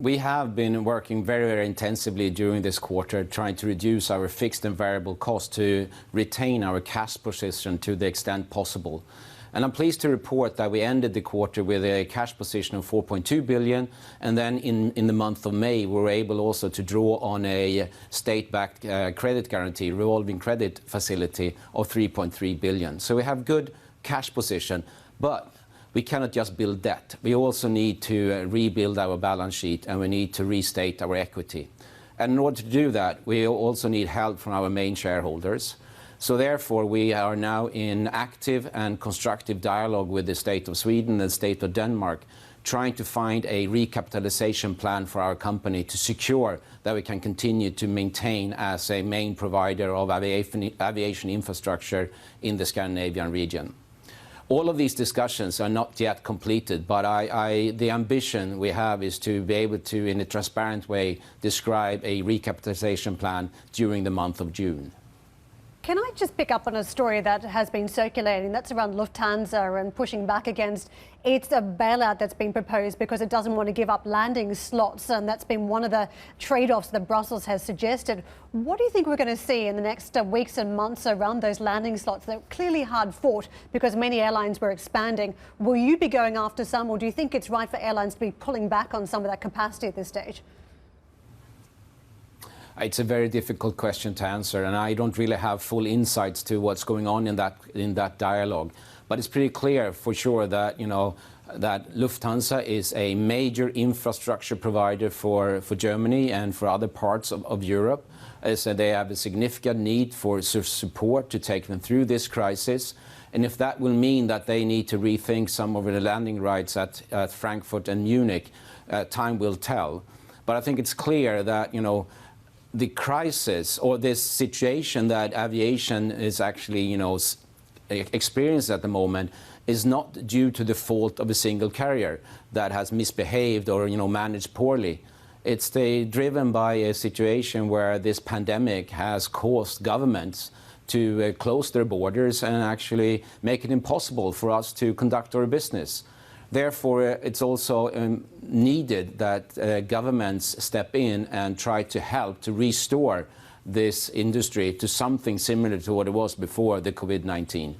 We have been working very intensively during this quarter, trying to reduce our fixed and variable costs to retain our cash position to the extent possible. And I'm pleased to report that we ended the quarter with a cash position of 4.2 billion, and then in the month of May we were able also to draw on a state-backed credit guarantee, revolving credit facility of 3.3 billion. So we have good cash position, but we cannot just build debt. We also need to rebuild our balance sheet, and we need to restate our equity. And in order to do that, we also need help from our main shareholders. So therefore, we are now in active and constructive dialogue with the state of Sweden and the state of Denmark, trying to find a recapitalization plan for our company to secure that we can continue to maintain as a main provider of aviation infrastructure in the Scandinavian region. All of these discussions are not yet completed, but the ambition we have is to be able to, in a transparent way, describe a recapitalization plan during the month of June. Can I just pick up on a story that has been circulating? That's around Lufthansa and pushing back against it's a bailout that's been proposed because it doesn't want to give up landing slots, and that's been one of the trade-offs that Brussels has suggested. What do you think we're going to see in the next weeks and months around those landing slots? They're clearly hard fought because many airlines were expanding. Will you be going after some, or do you think it's right for airlines to be pulling back on some of that capacity at this stage? It's a very difficult question to answer, and I don't really have full insights to what's going on in that dialogue. But it's pretty clear for sure that that Lufthansa is a major infrastructure provider for Germany and for other parts of Europe. So they have a significant need for support to take them through this crisis. And if that will mean that they need to rethink some of the landing rights at Frankfurt and Munich, time will tell. But I think it's clear that the crisis or this situation that aviation is actually experienced at the moment is not due to the fault of a single carrier that has misbehaved or managed poorly. It's driven by a situation where this pandemic has caused governments to close their borders and actually make it impossible for us to conduct our business. Therefore, it's also needed that governments step in and try to help to restore this industry to something similar to what it was before the COVID-19.